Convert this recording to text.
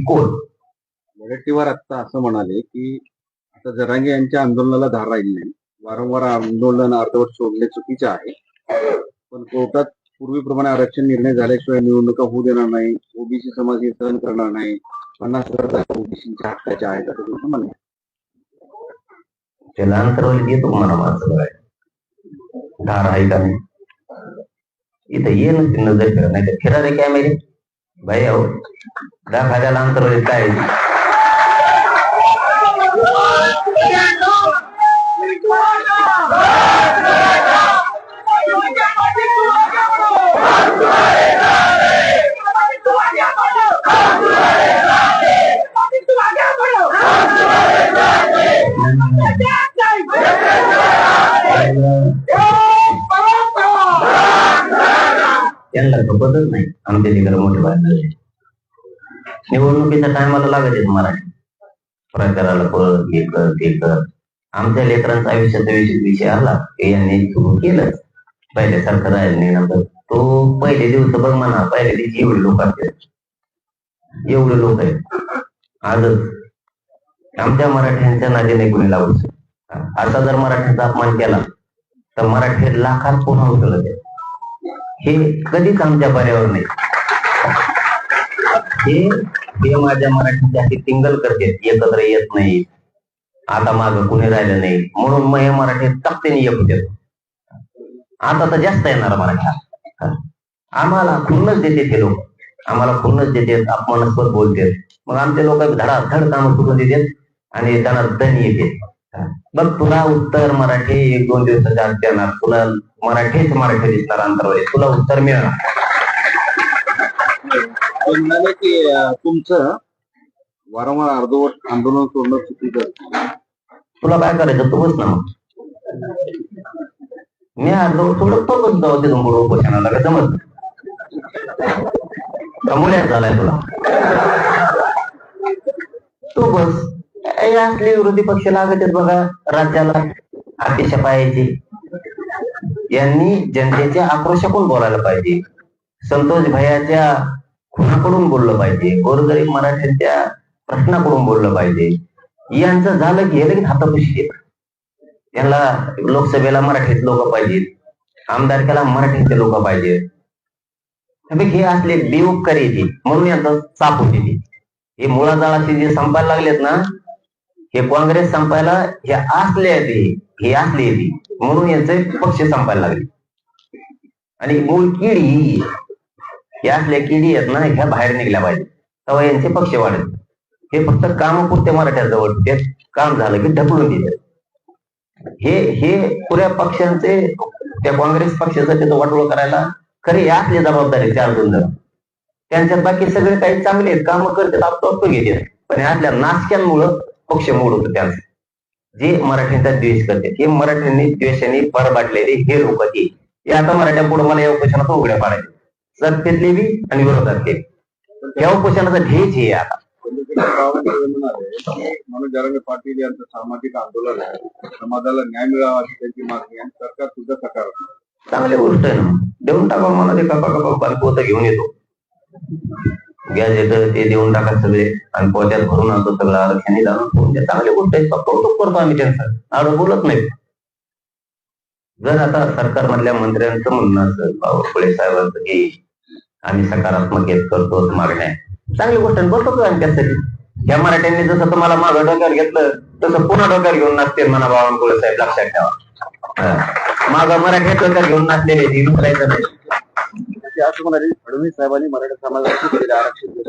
कोण? वडेट्टीवार आता असं म्हणाले की आता जरांगे यांच्या आंदोलनाला धार राहिली नाही, वारंवार आंदोलन अर्धवट सोडणे चुकीचे आहे, पण कोर्टात पूर्वीप्रमाणे आरक्षण निर्णय झाल्याशिवाय निवडणुका होऊ देणार नाही, ओबीसी समाज हे सहन करणार नाही, 50% ओबीसीच्या हक्काचे आहेत असं तुमचं म्हणणं आहे. त्याला अंतरवली येतो मला माणसं बघायला धार आहे का नाही इथं ये नसते नजर फिरा नाही तर फिरा रे कॅमेरे भाई अहो दाखाद्याला अंतरवलीत काय त्यांना खपतच नाही आमच्या तिकडे मोठे बाहेर निवडणुकीच्या टायमाला लागत मराठी प्रचाराला परत हे कर ते कर आमच्या लेकरांचा आयुष्याचा विषय आला हे यांनी सुरू केलं पहिल्यासारखं राहिलं नाही नंतर तो पहिले दिवस बघ म्हणा पहिले दिवशी एवढे लोक असतात एवढे लोक आहेत आजच आमच्या मराठ्यांच्या नादीने कोणी लावू आता जर मराठ्यांचा अपमान केला तर मराठी लाखात पुन्हा उचलत हे कधीच आमच्या पर्यावर नाही हे माझ्या मराठी जाती टिंगल करते एकत्र येत नाही आता माग कुणी राहिलं नाही म्हणून मग हे मराठी ताकदीने येऊ देतो आता तर जास्त येणार मराठी आम्हाला खुन्नच देते ते लोक आम्हाला खुन्नच देतात अपमानास्पद बोलतात मग आमचे लोक धडाधड कामं करून देतात आणि त्यांना दण येते बघ तुला उत्तर मराठी 1-2 दिवसाच्या आत देणार तुला मराठी दिसणार अंतरवली तुला उत्तर मिळणार म्हणाले की तुमचं वारंवार अर्धवट आंदोलन सोडणं चुकीचं तुला काय करायचं तू बस ना मग मी अर्धवट सोडत तो बस जाऊ तिथून पुढे उपोषणाला का जमत मुळ्यात झालाय तुला तू बस असले विरोधी पक्ष लागत आहेत बघा राज्याला अतिशय पायाची यांनी जनतेच्या आक्रोशाकडून बोलायला पाहिजे संतोष भैयाच्या खुनाकडून बोललं पाहिजे गोरगरीब मराठ्यांच्या प्रश्नाकडून बोललं पाहिजे यांचं झालं की हे लगेच हातापुशी येत यांना लोकसभेला मराठीत लोक पाहिजेत आमदारक्याला मराठीचे लोक पाहिजेत हे असले बेउपकारी येते म्हणून यांचा साप होते हे मुळाजाळाशी जे संपायला लागलेत ना हे काँग्रेस संपायला हे असले म्हणून यांचे पक्ष संपायला लागले आणि मूळ किडी हे असल्या किडी आहेत ना ह्या बाहेर निघल्या पाहिजे तेव्हा यांचे पक्ष वाढत हे फक्त कामापुरते मराठ्याजवळ ते काम झालं की ढकलून दिले हे पुऱ्या पक्षांचे त्या काँग्रेस पक्षाचं त्याचं वाटोळ करायला खरे असले जबाबदारी 4-2 जण त्यांच्यात बाकी सगळे काही चांगले आहेत काम करतात आपलं घेतात पण यातल्या नाचक्यांमुळं पक्ष मोड होतो त्यांचं जे मराठ्यांचा द्वेष करतात हे मराठ्यांनी द्वेषाने परबाटलेले हे लोक हे आता मराठ्या पुढे मला या उपोषणात उघड्या पाडायचे सत्तेतले बी आणि विरोधात ते या उपोषणाचा ध्येयच हे आता मनोज जरांगे पाटील यांचं सामाजिक आंदोलन आहे समाजाला न्याय मिळावा अशी त्यांची मागणी आणि सरकार सुद्धा सकारात्मक चांगली गोष्ट आहे ना देऊन टाका मला ते कापा पोत घेऊन येतो गॅस येतं ते देऊन टाका सगळे आणि पोत्यात भरून आणतो सगळं आरक्षण चांगली गोष्ट आहे कौतुक करतो आम्ही त्यांचं आडं बोलत नाही जर आता सरकारमधल्या मंत्र्यांचं म्हणणं असेल बावळकुळे साहेबांचं की आम्ही सकारात्मक येत करतो मागण्या चांगली गोष्ट बसतो आम्ही त्यासाठी या मराठ्यांनी जसं तुम्हाला मागं डोक्यावर घेतलं तसं पुन्हा डोक्यावर घेऊन नाचते म्हणा बावळकुळे साहेब लक्षात ठेवा मागं मराठी डोक्यावर घेऊन नाचलेले असं म्हणाले फडणवीस साहेबांनी मराठा समाजाची आरक्षण